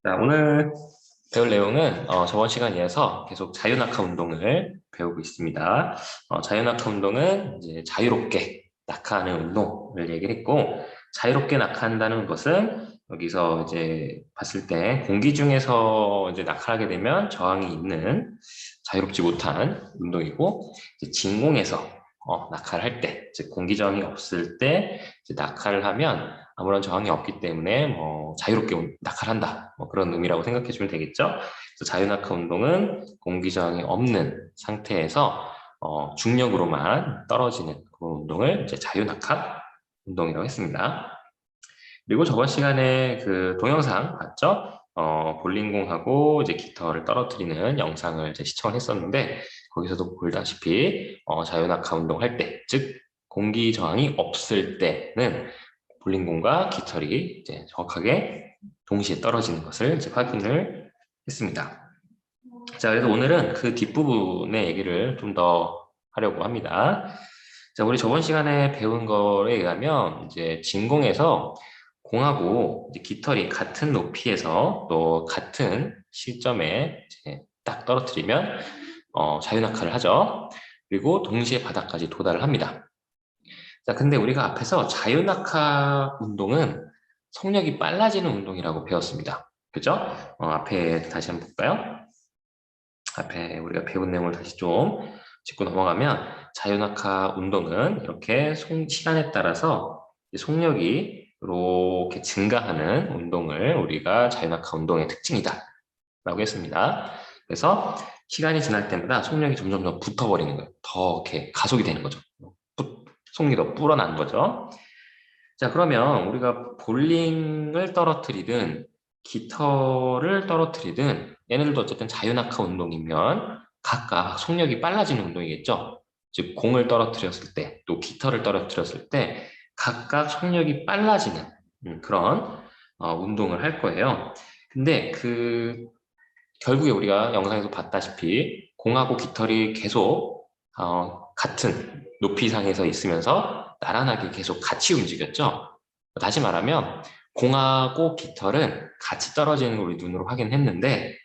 자, 오늘 배울 내용은 저번 시간에 이어서 계속 자유낙하 운동을 배우고 있습니다. 자유낙하 운동은 이제 자유롭게 낙하하는 운동을 얘기를 했고, 자유롭게 낙하한다는 것은 여기서 이제 봤을 때 공기 중에서 이제 낙하하게 되면 저항이 있는 자유롭지 못한 운동이고, 이제 진공에서 낙하를 할 때, 즉 공기 저항이 없을 때 이제 낙하를 하면 아무런 저항이 없기 때문에 뭐 자유롭게 낙하를 한다. 뭐 그런 의미라고 생각해 주면 되겠죠. 그래서 자유낙하 운동은 공기 저항이 없는 상태에서 중력으로만 떨어지는 그런 운동을 이제 자유낙하 운동이라고 했습니다. 그리고 저번 시간에 그 동영상 봤죠? 볼링공하고 이제 깃털을 떨어뜨리는 영상을 이제 시청을 했었는데 거기서도 보다시피 자유낙하 운동할 때, 즉 공기 저항이 없을 때는 볼링공과 깃털이 이제 정확하게 동시에 떨어지는 것을 이제 확인을 했습니다. 자, 그래서 오늘은 그 뒷부분의 얘기를 좀 더 하려고 합니다. 자, 우리 저번 시간에 배운 거에 의하면 이제 진공에서 공하고 이제 깃털이 같은 높이에서 또 같은 시점에 이제 딱 떨어뜨리면 자유낙하를 하죠. 그리고 동시에 바닥까지 도달을 합니다. 자, 근데 우리가 앞에서 자유낙하 운동은 속력이 빨라지는 운동이라고 배웠습니다. 그죠? 앞에 다시 한번 볼까요? 앞에 우리가 배운 내용을 다시 좀 짚고 넘어가면 자유낙하 운동은 이렇게 시간에 따라서 속력이 이렇게 증가하는 운동을 우리가 자유낙하 운동의 특징이다 라고 했습니다. 그래서 시간이 지날 때마다 속력이 점점 더 붙어버리는 거예요. 더 이렇게 가속이 되는 거죠. 속력이 더 불어나는 거죠. 자, 그러면 우리가 볼링을 떨어뜨리든 깃털을 떨어뜨리든 얘네들도 어쨌든 자유낙하 운동이면 각각 속력이 빨라지는 운동이겠죠. 즉 공을 떨어뜨렸을 때 또 깃털을 떨어뜨렸을 때 각각 속력이 빨라지는 그런 운동을 할 거예요. 근데 결국에 우리가 영상에서 봤다시피 공하고 깃털이 계속 같은 높이상에서 있으면서 나란하게 계속 같이 움직였죠. 다시 말하면 공하고 깃털은 같이 떨어지는 걸 우리 눈으로 확인했는데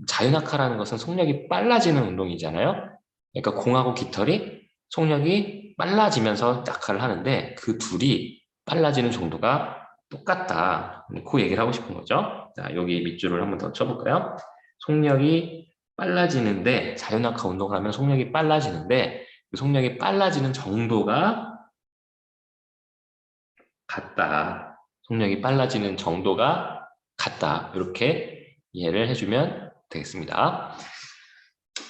자유낙하라는 것은 속력이 빨라지는 운동이잖아요. 그러니까 공하고 깃털이 속력이 빨라지면서 낙하를 하는데 그 둘이 빨라지는 정도가 똑같다. 그 얘기를 하고 싶은 거죠. 자, 여기 밑줄을 한번 더 쳐볼까요? 속력이 빨라지는데 자유낙하 운동을 하면 속력이 빨라지는데 그 속력이 빨라지는 정도가 같다. 속력이 빨라지는 정도가 같다. 이렇게 이해를 해주면 되겠습니다.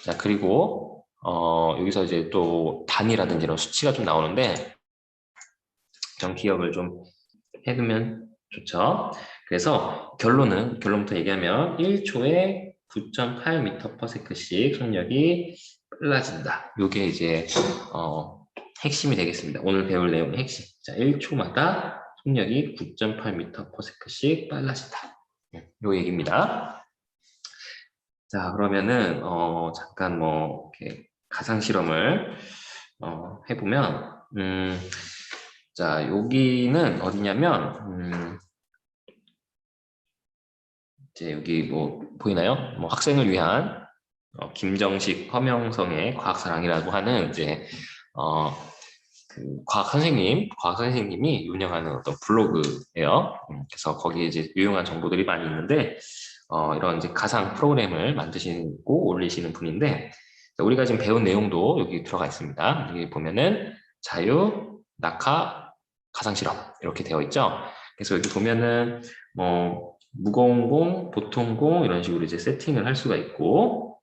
자, 그리고 여기서 이제 또 단위라든지 이런 수치가 좀 나오는데 좀 기억을 좀 해두면 좋죠. 그래서 결론부터 얘기하면 1초에 9.8m/s씩 속력이 빨라진다. 이게 이제 핵심이 되겠습니다. 오늘 배울 내용의 핵심. 자, 1초마다 속력이 9.8m/s씩 빨라진다. 요 얘기입니다. 자, 그러면은 잠깐 뭐 이렇게 가상 실험을 해보면 자, 여기는 어디냐면 이제 여기 뭐 보이나요? 뭐 학생을 위한 김정식 허명성의 과학사랑이라고 하는 이제 그 과학 선생님이 운영하는 어떤 블로그예요. 그래서 거기에 이제 유용한 정보들이 많이 있는데 이런 이제 가상 프로그램을 만드시고 올리시는 분인데 우리가 지금 배운 내용도 여기 들어가 있습니다. 여기 보면은 자유, 낙하, 가상 실험 이렇게 되어 있죠. 그래서 여기 보면은 뭐 무거운 공, 보통 공 이런 식으로 이제 세팅을 할 수가 있고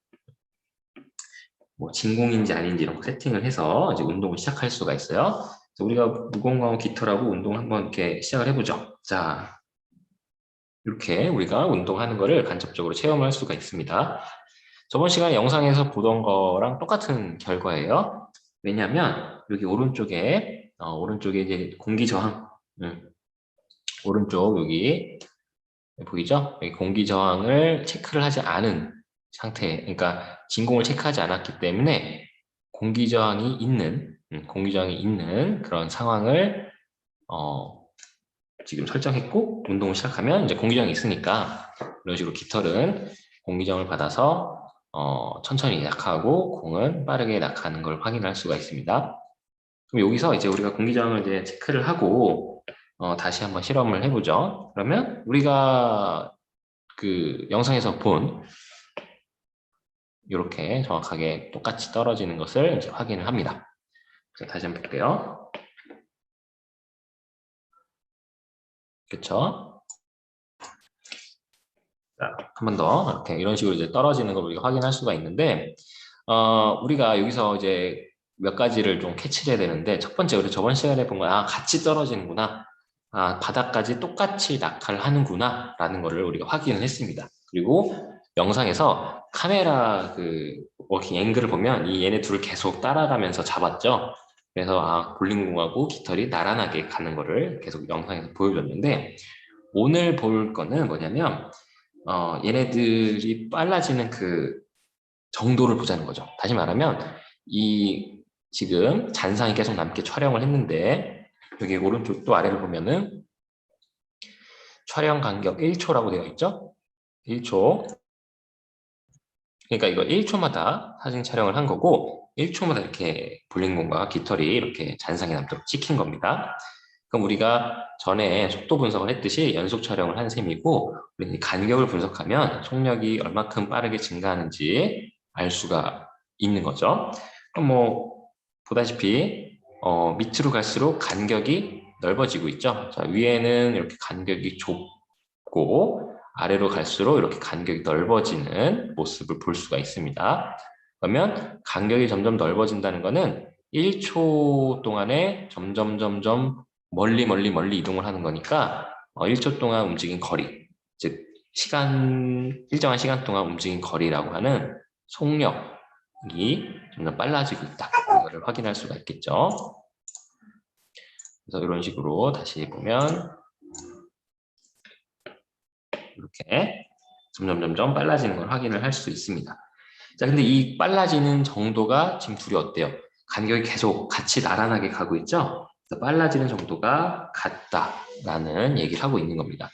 뭐 진공인지 아닌지 이런 거 세팅을 해서 이제 운동을 시작할 수가 있어요. 그래서 우리가 무거운 거하고 깃털하고 운동 한번 이렇게 시작을 해보죠. 자, 이렇게 우리가 운동하는 거를 간접적으로 체험할 수가 있습니다. 저번 시간에 영상에서 보던 거랑 똑같은 결과예요. 왜냐하면 여기 오른쪽에 이제 공기 저항, 오른쪽 여기 보이죠? 여기 공기 저항을 체크를 하지 않은 상태, 그러니까 진공을 체크하지 않았기 때문에 공기 저항이 있는 그런 상황을 지금 설정했고 운동을 시작하면 이제 공기 저항이 있으니까 이런 식으로 깃털은 공기정을 받아서 천천히 낙하하고 공은 빠르게 낙하하는 걸 확인할 수가 있습니다. 그럼 여기서 이제 우리가 공기정을 이제 체크를 하고 다시 한번 실험을 해보죠. 그러면 우리가 그 영상에서 본 이렇게 정확하게 똑같이 떨어지는 것을 이제 확인을 합니다. 자, 다시 한번 볼게요. 그쵸? 자, 한 번 더 이렇게 이런 식으로 이제 떨어지는 걸 우리가 확인할 수가 있는데 우리가 여기서 이제 몇 가지를 좀 캐치를 해야 되는데 첫 번째 우리 저번 시간에 본 거야. 같이 떨어지는구나. 바닥까지 똑같이 낙하를 하는구나 라는 거를 우리가 확인을 했습니다. 그리고 영상에서 카메라 그 워킹 앵글을 보면 이 얘네 둘을 계속 따라가면서 잡았죠. 그래서 볼링공하고 깃털이 나란하게 가는 거를 계속 영상에서 보여줬는데 오늘 볼 거는 뭐냐면 얘네들이 빨라지는 그 정도를 보자는 거죠. 다시 말하면 이 지금 잔상이 계속 남게 촬영을 했는데 여기 오른쪽 또 아래를 보면은 촬영 간격 1초라고 되어 있죠. 1초. 그러니까 이거 1초마다 사진 촬영을 한 거고 1초마다 이렇게 볼링공과 깃털이 이렇게 잔상이 남도록 찍힌 겁니다. 그럼 우리가 전에 속도 분석을 했듯이 연속 촬영을 한 셈이고 우리는 간격을 분석하면 속력이 얼마큼 빠르게 증가하는지 알 수가 있는 거죠. 그럼 뭐 보다시피 밑으로 갈수록 간격이 넓어지고 있죠. 자, 위에는 이렇게 간격이 좁고 아래로 갈수록 이렇게 간격이 넓어지는 모습을 볼 수가 있습니다. 그러면 간격이 점점 넓어진다는 것은 1초 동안에 점점 멀리 이동을 하는 거니까 1초 동안 움직인 거리, 즉 일정한 시간 동안 움직인 거리라고 하는 속력이 점점 빨라지고 있다. 이거를 확인할 수가 있겠죠. 그래서 이런 식으로 다시 보면 이렇게 점점 빨라지는 걸 확인을 할 수 있습니다. 자, 근데 이 빨라지는 정도가 지금 둘이 어때요? 간격이 계속 같이 나란하게 가고 있죠? 빨라지는 정도가 같다라는 얘기를 하고 있는 겁니다.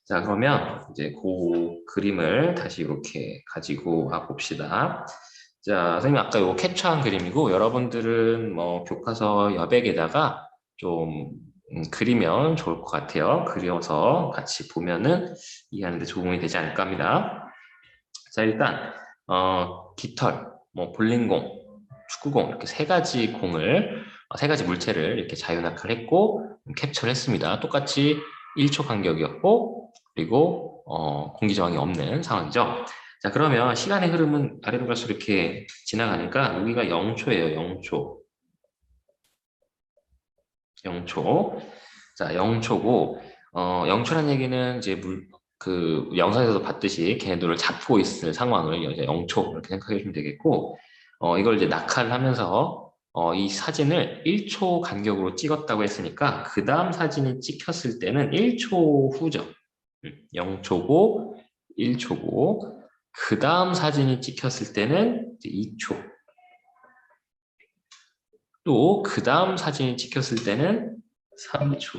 자, 그러면 이제 그 그림을 다시 이렇게 가지고 와 봅시다. 자, 선생님 아까 이거 캡처한 그림이고 여러분들은 뭐 교과서 여백에다가 좀 그리면 좋을 것 같아요. 그려서 같이 보면은 이해하는 데 도움이 되지 않을까 합니다. 자, 일단 깃털, 뭐 볼링공, 축구공 이렇게 세 가지 공을 세 가지 물체를 이렇게 자유낙하를 했고 캡처를 했습니다. 똑같이 1초 간격이었고 그리고 공기 저항이 없는 상황이죠. 자, 그러면 시간의 흐름은 아래로 갈수록 이렇게 지나가니까 여기가 0초예요. 0초. 0초. 자, 0초고 0초란 얘기는 이제 그 영상에서도 봤듯이 걔네들을 잡고 있을 상황을 이제 0초 이렇게 생각해 주시면 되겠고 이걸 이제 낙하를 하면서 이 사진을 1초 간격으로 찍었다고 했으니까 그 다음 사진이 찍혔을 때는 1초 후죠. 0초고 1초고 그 다음 사진이 찍혔을 때는 이제 2초 또 그 다음 사진이 찍혔을 때는 3초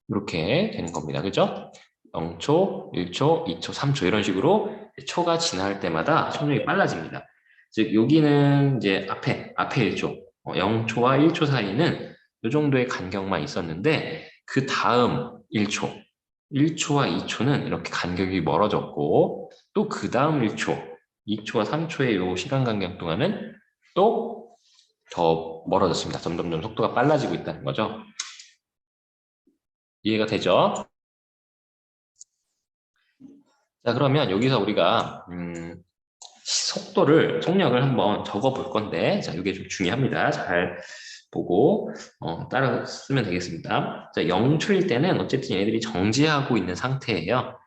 이렇게 되는 겁니다. 그죠? 0초, 1초, 2초, 3초 이런 식으로 초가 지날 때마다 속력이 빨라집니다. 즉 여기는 이제 앞에 1초, 0초와 1초 사이는 이 정도의 간격만 있었는데 그 다음 1초, 1초와 2초는 이렇게 간격이 멀어졌고 또 그 다음 1초, 2초와 3초의 이 시간 간격 동안은 또 더 멀어졌습니다. 점점 속도가 빨라지고 있다는 거죠. 이해가 되죠? 자, 그러면 여기서 우리가 속력을 한번 적어 볼 건데, 자, 이게 좀 중요합니다. 잘 보고 따라 쓰면 되겠습니다. 자, 0초일 때는 어쨌든 얘네들이 정지하고 있는 상태예요.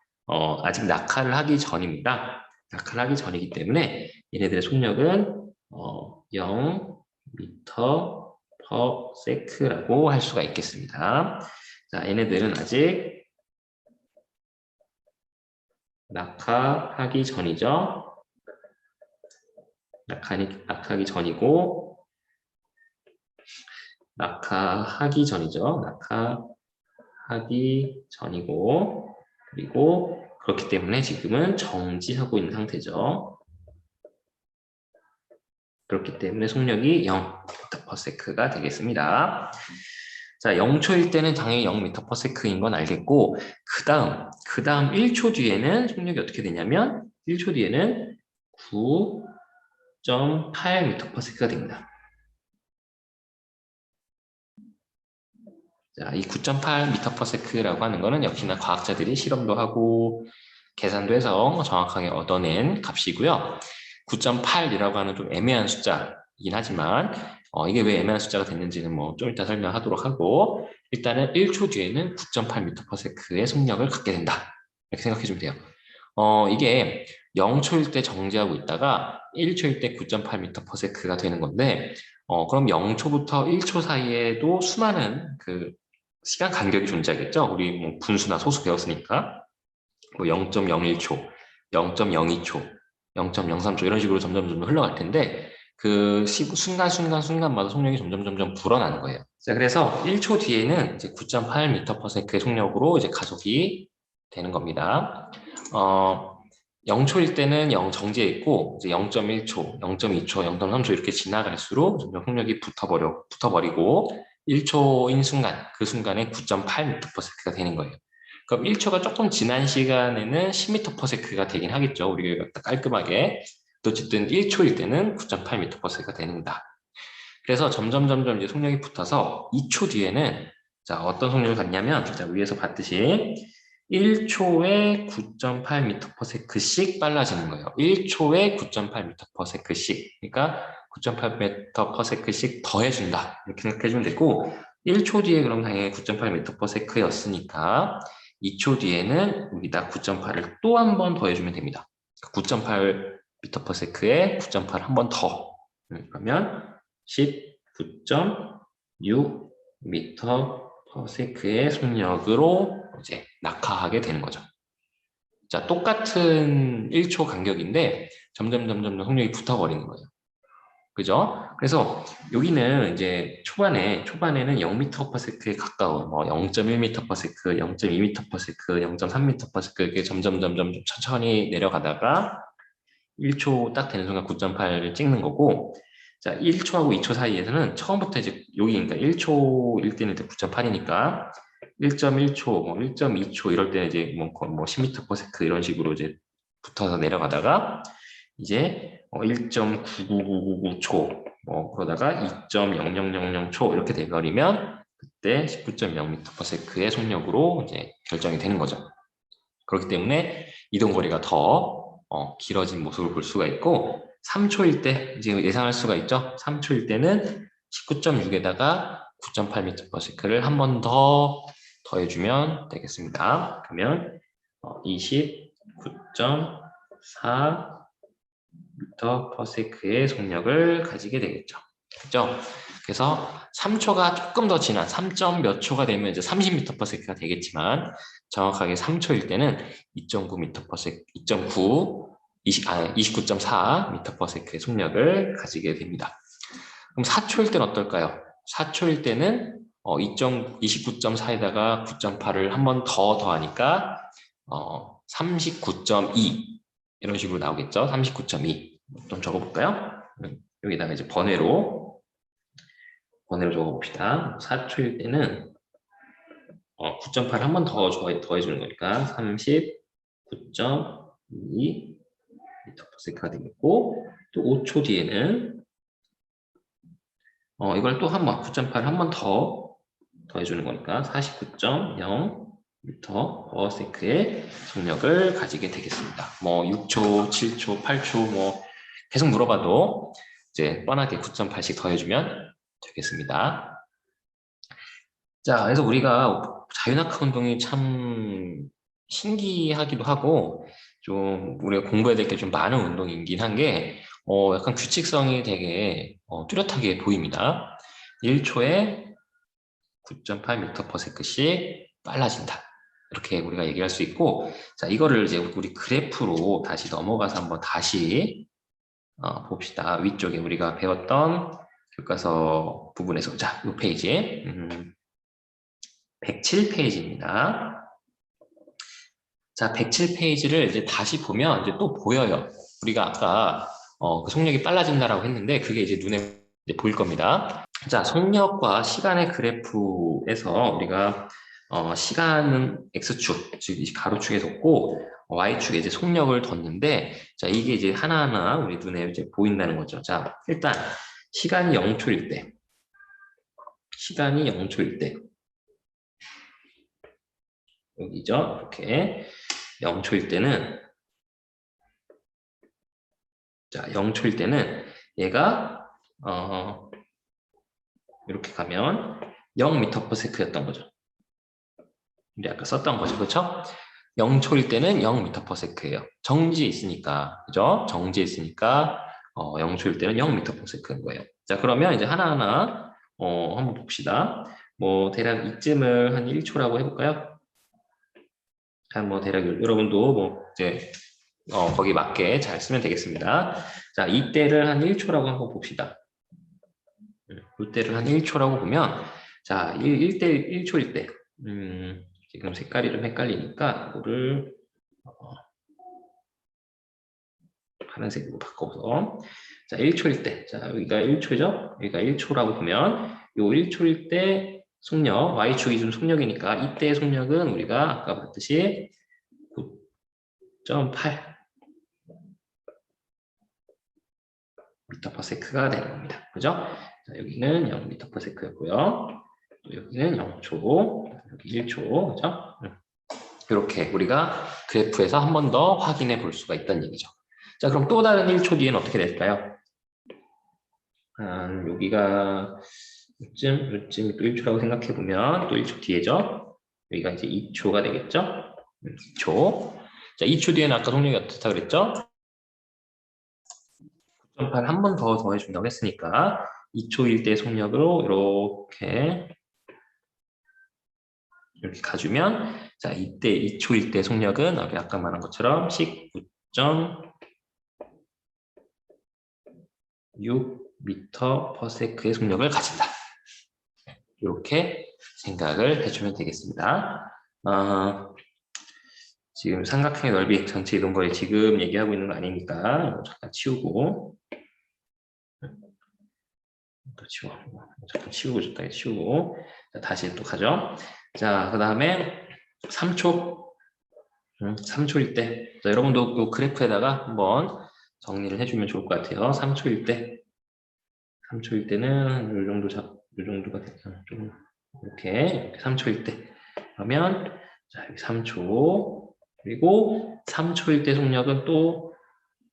아직 낙하를 하기 전입니다. 낙하를 하기 전이기 때문에 얘네들의 속력은 0m per sec라고 할 수가 있겠습니다. 자, 얘네들은 아직 낙하하기 전이죠. 낙하하기 전이고 낙하하기 전이죠. 낙하하기 전이고 그리고 그렇기 때문에 지금은 정지하고 있는 상태죠. 그렇기 때문에 속력이 0m/s가 되겠습니다. 자, 0초일 때는 당연히 0m/s인 건 알겠고, 그 다음 1초 뒤에는 속력이 어떻게 되냐면, 1초 뒤에는 9.8m/s가 됩니다. 자, 이 9.8m/s라고 하는 거는 역시나 과학자들이 실험도 하고, 계산도 해서 정확하게 얻어낸 값이고요. 9.8이라고 하는 좀 애매한 숫자이긴 하지만 이게 왜 애매한 숫자가 됐는지는 뭐 좀 이따 설명하도록 하고 일단은 1초 뒤에는 9.8m/s의 속력을 갖게 된다. 이렇게 생각해 주면 돼요. 이게 0초일 때 정지하고 있다가 1초일 때 9.8m/s가 되는 건데 그럼 0초부터 1초 사이에도 수많은 그 시간 간격이 존재하겠죠. 우리 뭐 분수나 소수 배웠으니까. 뭐 0.01초, 0.02초, 0.03초 이런 식으로 점점 흘러갈 텐데 그 순간마다 속력이 점점 불어나는 거예요. 자, 그래서 1초 뒤에는 이제 9.8m/s의 속력으로 이제 가속이 되는 겁니다. 0초일 때는 0 정지해 있고 이제 0.1초, 0.2초, 0.3초 이렇게 지나갈수록 점점 속력이 붙어버리고 1초인 순간, 그 순간에 9.8m/s가 되는 거예요. 그럼 1초가 조금 지난 시간에는 10m/s가 되긴 하겠죠. 우리가 깔끔하게. 어쨌든 1초일 때는 9.8m/s가 됩니다. 그래서 점점 이제 속력이 붙어서 2초 뒤에는 자, 어떤 속력을 갖냐면 자, 위에서 봤듯이 1초에 9.8m/s씩 빨라지는 거예요. 1초에 9.8m/s씩. 그러니까 9.8m/s씩 더해준다. 이렇게 생각해주면 되고 1초 뒤에 그럼 당연히 9.8m/s였으니까 2초 뒤에는 여기다 9.8을 또 한 번 더해주면 됩니다. 9.8m/s에 9.8 한 번 더. 그러면 19.6m/s의 속력으로 이제 낙하하게 되는 거죠. 자, 똑같은 1초 간격인데 점점 속력이 붙어버리는 거예요. 그죠? 그래서 여기는 이제 초반에는 0m/s에 가까운 뭐 0.1m/s, 0.2m/s, 0.3m/s 이렇게 점점 천천히 내려가다가 1초 딱 되는 순간 9.8을 찍는 거고 자, 1초하고 2초 사이에서는 처음부터 이제 여기 그러니까 1초일 때는 9.8이니까 1.1초, 뭐 1.2초 이럴 때는 이제 뭐 10m/s 이런 식으로 이제 붙어서 내려가다가 이제 1.99999초 뭐 그러다가 2.0000초 이렇게 돼버리면 그때 19.0m/s의 속력으로 이제 결정이 되는 거죠. 그렇기 때문에 이동 거리가 더 길어진 모습을 볼 수가 있고 3초일 때 이제 예상할 수가 있죠. 3초일 때는 19.6에다가 9.8m/s를 한 번 더 더해주면 되겠습니다. 그러면 29.4m/s의 속력을 가지게 되겠죠. 그죠? 그래서 3초가 조금 더 지난 3점 몇 초가 되면 이제 30m/s가 되겠지만 정확하게 3초일 때는 2.9m/s, 29.4m/s의 속력을 가지게 됩니다. 그럼 4초일 때는 어떨까요? 4초일 때는 29.4에다가 9.8을 한 번 더 더하니까 39.2 이런 식으로 나오겠죠. 39.2 좀 적어볼까요? 여기다가 이제 번외로 적어봅시다. 4초일 때는 9.8 한 번 더 더해주는 거니까 39.2m/s가 되겠고 또 5초 뒤에는 이걸 또 한 번 9.8 한 번 더 더해주는 거니까 49.0m/s의 속력을 가지게 되겠습니다. 뭐 6초, 7초, 8초 뭐 계속 물어봐도 이제 뻔하게 9.8씩 더해주면 되겠습니다. 자, 그래서 우리가 자유낙하 운동이 참 신기하기도 하고 좀 우리가 공부해야 될 게 좀 많은 운동이긴 한 게 약간 규칙성이 되게 뚜렷하게 보입니다. 1초에 9.8m/s씩 빨라진다. 이렇게 우리가 얘기할 수 있고 자, 이거를 이제 우리 그래프로 다시 넘어가서 한번 다시 봅시다. 위쪽에 우리가 배웠던 교과서 부분에서 자, 이 페이지에 107페이지입니다. 자, 107페이지를 이제 다시 보면 이제 또 보여요. 우리가 아까 그 속력이 빨라진다라고 했는데 그게 이제 눈에 이제 보일 겁니다. 자, 속력과 시간의 그래프에서 우리가 시간은 x축, 즉 이 가로축에 뒀고 y축에 이제 속력을 뒀는데, 자, 이게 이제 하나하나 우리 눈에 이제 보인다는 거죠. 자, 일단 시간이 0초일 때, 시간이 0초일 때, 여기죠. 이렇게 0초일 때는, 자, 0초일 때는 얘가 이렇게 가면 0m/s였던 거죠. 우리 아까 썼던 거죠, 그렇죠? 0초일 때는 0m/s예요. 정지에 있으니까, 그죠? 정지에 있으니까 0초일 때는 0m/s인 거예요. 자, 그러면 이제 하나하나 한번 봅시다. 뭐 대략 이쯤을 한 1초라고 해볼까요? 한 뭐 대략 여러분도 뭐 이제 거기 맞게 잘 쓰면 되겠습니다. 자, 이때를 한 1초라고 한번 봅시다. 이때를 한 1초라고 보면, 자, 1초일 때, 지금 색깔이 좀 헷갈리니까 이거를 파란색으로 바꿔서, 자, 1초일 때, 자, 여기가 1초죠? 여기가 1초라고 보면 요 1초일 때 속력, y축이 좀 속력이니까 이때의 속력은 우리가 아까 봤듯이 9.8 m/s가 되는 겁니다. 그죠? 자, 여기는 0m/s였고요. 또 여기는 0초, 여기 1초, 그죠? 이렇게 우리가 그래프에서 한 번 더 확인해 볼 수가 있다는 얘기죠. 자, 그럼 또 다른 1초 뒤에는 어떻게 될까요? 여기가 요쯤이 또 1초라고 생각해 보면 또 1초 뒤에죠. 여기가 이제 2초가 되겠죠. 2초. 자, 2초 뒤에는 아까 속력이 어떻다 그랬죠? 9.8 한 번 더 더해준다고 했으니까 2초일 때 속력으로 이렇게 가주면, 자, 이때 2초일 때 속력은 아까 말한 것처럼 19.6m/s의 속력을 가진다. 이렇게 생각을 해주면 되겠습니다. 지금 삼각형의 넓이 전체 이런 거에 지금 얘기하고 있는 거 아니니까 잠깐 치우고, 또 잠깐 치우고 자, 다시 또 가죠. 자, 그 다음에 3초 3초일 때, 자, 여러분도 그 그래프에다가 한번 정리를 해주면 좋을 것 같아요. 3초일 때는 이 정도 이 정도가 좀 이렇게 3초일 때 그러면, 자, 여기 3초, 그리고 3초일 때 속력은 또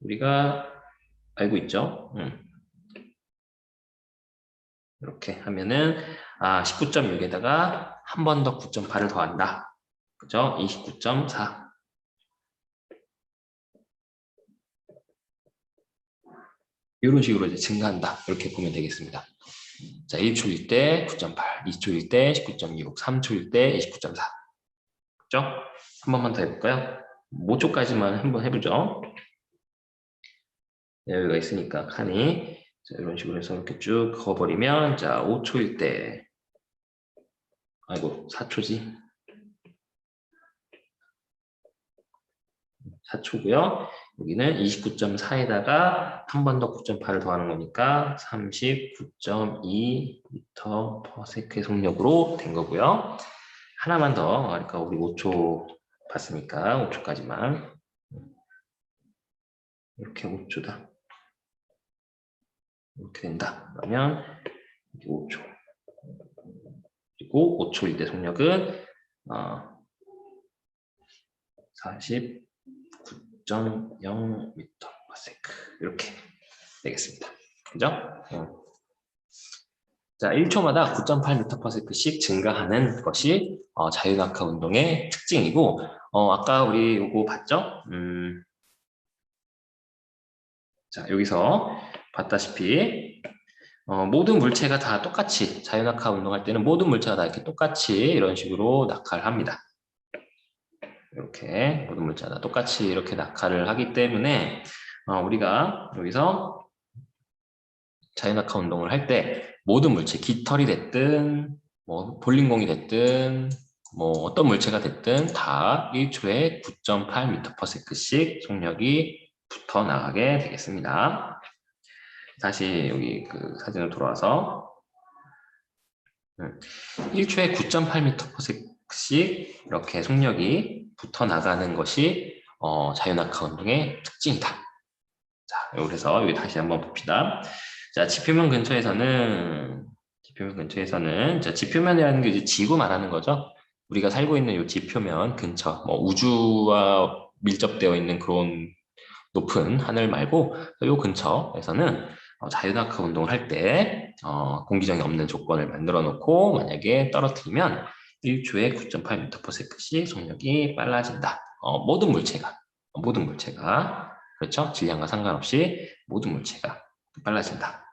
우리가 알고 있죠. 이렇게 하면은 19.6에다가 한 번 더 9.8을 더한다. 그죠? 29.4. 이런 식으로 이제 증가한다. 이렇게 보면 되겠습니다. 자, 1초일 때 9.8, 2초일 때 19.6, 3초일 때 29.4. 그죠? 한 번만 더 해볼까요? 5초까지만 한번 해보죠. 네, 여기가 있으니까 칸이, 자, 이런 식으로 해서 이렇게 쭉 그어버리면, 자, 5초일 때, 아이고 4초지, 4초고요. 여기는 29.4에다가 한 번 더 9.8을 더하는 거니까 39.2m/s의 속력으로 된 거고요. 하나만 더, 그러니까 우리 5초 봤으니까 5초까지만, 이렇게 5초다. 이렇게 된다. 그러면 5초. 그리고 5초일 때 속력은 49.0m/s 이렇게 되겠습니다. 그죠? 자, 1초마다 9.8m/s씩 증가하는 것이 자유낙하 운동의 특징이고, 아까 우리 요거 봤죠? 자, 여기서 봤다시피 모든 물체가 다 똑같이, 자유낙하 운동할 때는 모든 물체가 다 이렇게 똑같이 이런 식으로 낙하를 합니다. 이렇게 모든 물체가 다 똑같이 이렇게 낙하를 하기 때문에 우리가 여기서 자유낙하 운동을 할 때 모든 물체, 깃털이 됐든 뭐 볼링공이 됐든 뭐 어떤 물체가 됐든 다 1초에 9.8m/s씩 속력이 붙어 나가게 되겠습니다. 다시 여기 그 사진을 돌아와서 1초에 9.8m/s씩 이렇게 속력이 붙어 나가는 것이 자유낙하 운동의 특징이다. 자, 그래서 여기 다시 한번 봅시다. 자, 지표면 근처에서는 자, 지표면이라는 게 이제 지구 말하는 거죠. 우리가 살고 있는 이 지표면 근처, 뭐 우주와 밀접되어 있는 그런 높은 하늘 말고 이 근처에서는 자유낙하 운동을 할 때 공기정이 없는 조건을 만들어 놓고 만약에 떨어뜨리면 1초에 9.8m/s씩 속력이 빨라진다. 모든 물체가 그렇죠? 질량과 상관없이 모든 물체가 빨라진다.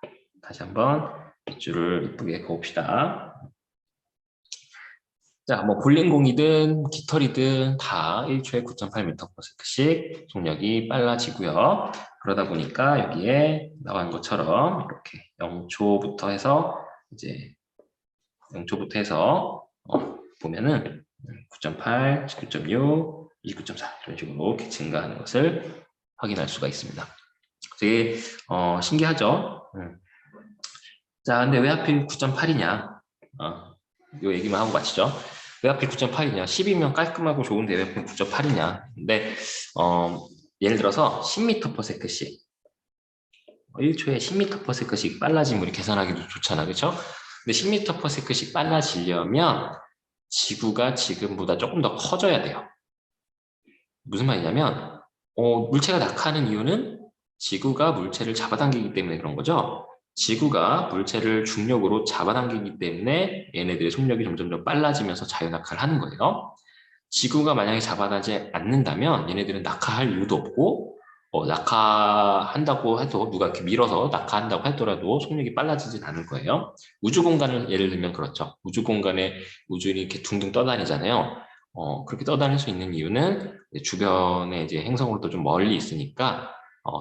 다시 한번 밑줄을 이쁘게 그어봅시다. 자, 뭐 볼링공이든 깃털이든 다 1초에 9.8m/s씩 속력이 빨라지고요. 그러다 보니까 여기에 나온 것처럼 이렇게 0초부터 해서 이제 0초부터 해서 보면은 9.8, 19.6, 29.4 이런 식으로 이렇게 증가하는 것을 확인할 수가 있습니다. 되게 신기하죠? 자, 근데 왜 하필 9.8이냐? 이 얘기만 하고 마치죠. 왜 하필 9.8이냐? 10이면 깔끔하고 좋은데 왜 하필 9.8이냐? 근데 예를 들어서 10m/s씩 1초에 10m/s씩 빨라지면 우리 계산하기도 좋잖아, 그렇죠? 근데 10m/s씩 빨라지려면 지구가 지금보다 조금 더 커져야 돼요. 무슨 말이냐면 물체가 낙하하는 이유는 지구가 물체를 잡아당기기 때문에 그런 거죠. 지구가 물체를 중력으로 잡아당기기 때문에 얘네들의 속력이 점점 빨라지면서 자유낙하를 하는 거예요. 지구가 만약에 잡아당기지 않는다면 얘네들은 낙하할 이유도 없고 낙하한다고 해도 누가 이렇게 밀어서 낙하한다고 하더라도 속력이 빨라지진 않을 거예요. 우주 공간을 예를 들면 그렇죠. 우주 공간에 우주인이 이렇게 둥둥 떠다니잖아요. 그렇게 떠다닐 수 있는 이유는 주변에 이제 행성으로부터 좀 멀리 있으니까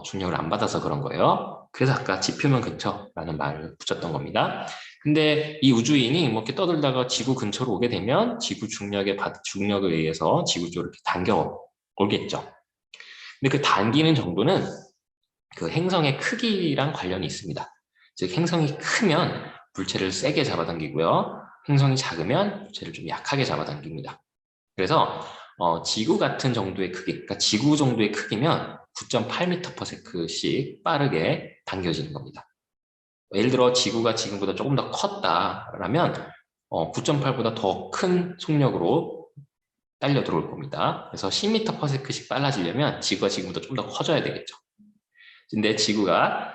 중력을 안 받아서 그런 거예요. 그래서 아까 지표면 근처라는 말을 붙였던 겁니다. 근데 이 우주인이 뭐 이렇게 떠들다가 지구 근처로 오게 되면 지구 중력에 의해서 지구 쪽으로 이렇게 당겨 오겠죠. 근데 그 당기는 정도는 그 행성의 크기랑 관련이 있습니다. 즉 행성이 크면 물체를 세게 잡아당기고요. 행성이 작으면 물체를 좀 약하게 잡아당깁니다. 그래서 지구 같은 정도의 크기, 그러니까 지구 정도의 크기면 9.8m/s씩 빠르게 당겨지는 겁니다. 예를 들어 지구가 지금보다 조금 더 컸다라면 9.8보다 더 큰 속력으로 딸려 들어올 겁니다. 그래서 10m/s씩 빨라지려면 지구가 지금보다 좀 더 커져야 되겠죠. 근데 지구가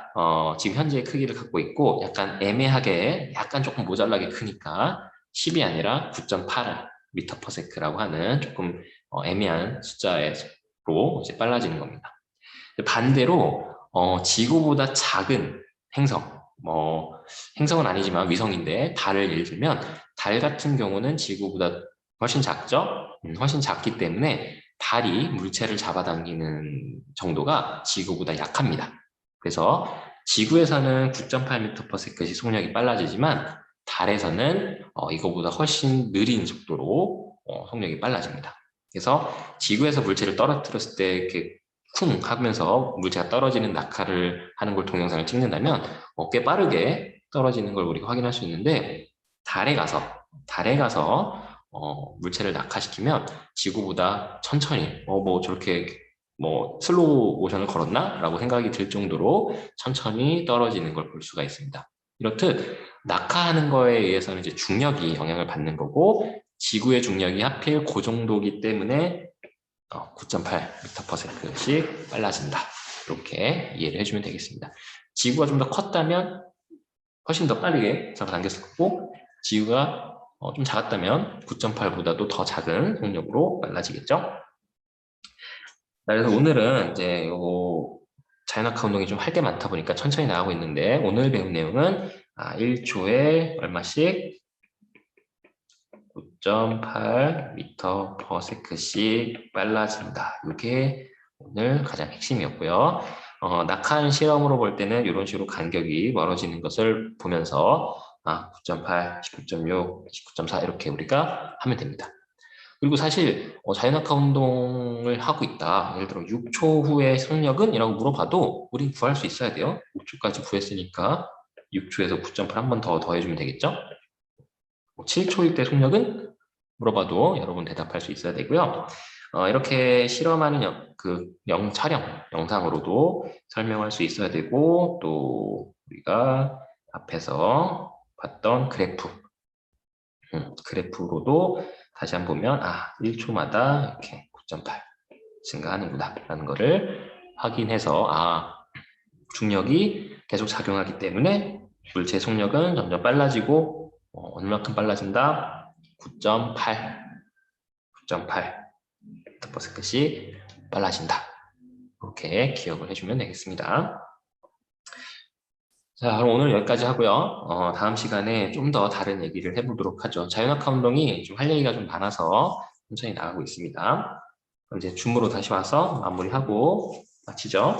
지금 현재의 크기를 갖고 있고 약간 애매하게 약간 조금 모자라게 크니까 10이 아니라 9.8m/s라고 하는 조금 애매한 숫자로 이제 빨라지는 겁니다. 반대로 지구보다 작은 행성, 행성은 아니지만 위성인데 달을 예를 들면 달 같은 경우는 지구보다 훨씬 작죠? 훨씬 작기 때문에 달이 물체를 잡아당기는 정도가 지구보다 약합니다. 그래서 지구에서는 9.8m/s씩 속력이 빨라지지만 달에서는 이거보다 훨씬 느린 속도로 속력이 빨라집니다. 그래서 지구에서 물체를 떨어뜨렸을 때 이렇게 쿵 하면서 물체가 떨어지는 낙하를 하는 걸 동영상을 찍는다면 꽤 빠르게 떨어지는 걸 우리가 확인할 수 있는데 달에 가서 물체를 낙하시키면 지구보다 천천히 뭐 저렇게 뭐 슬로우 모션을 걸었나? 라고 생각이 들 정도로 천천히 떨어지는 걸 볼 수가 있습니다. 이렇듯 낙하하는 거에 의해서는 이제 중력이 영향을 받는 거고 지구의 중력이 하필 그 정도기 때문에 9.8m/s씩 빨라진다. 이렇게 이해를 해주면 되겠습니다. 지구가 좀 더 컸다면 훨씬 더 빠르게 잡아당겼을 거고 지구가 좀 작았다면 9.8보다도 더 작은 속력으로 빨라지겠죠. 그래서 오늘은 이제 요 자연낙하 운동이 좀 할 게 많다 보니까 천천히 나가고 있는데 오늘 배운 내용은 1초에 얼마씩 9.8m/s씩 빨라진다. 이게 오늘 가장 핵심이었고요. 낙하한 실험으로 볼 때는 이런 식으로 간격이 멀어지는 것을 보면서 9.8, 19.6, 19.4 이렇게 우리가 하면 됩니다. 그리고 사실 자연낙하 운동을 하고 있다. 예를 들어 6초 후의 속력은? 이라고 물어봐도 우린 구할 수 있어야 돼요. 6초까지 구했으니까 6초에서 9.8 한 번 더 더해주면 되겠죠? 7초일 때 속력은? 물어봐도 여러분 대답할 수 있어야 되고요. 이렇게 실험하는 촬영, 영상으로도 설명할 수 있어야 되고, 또 우리가 앞에서 봤던 그래프로도 다시 한번 보면 1초마다 이렇게 9.8 증가하는구나 라는 거를 확인해서 중력이 계속 작용하기 때문에 물체 속력은 점점 빨라지고 얼마큼 빨라진다? 9.8 m/s씩 빨라진다. 이렇게 기억을 해주면 되겠습니다. 자, 그럼 오늘 여기까지 하고요. 다음 시간에 좀 더 다른 얘기를 해보도록 하죠. 자연낙하 운동이 좀 할 얘기가 좀 많아서 천천히 나가고 있습니다. 그럼 이제 줌으로 다시 와서 마무리하고 마치죠.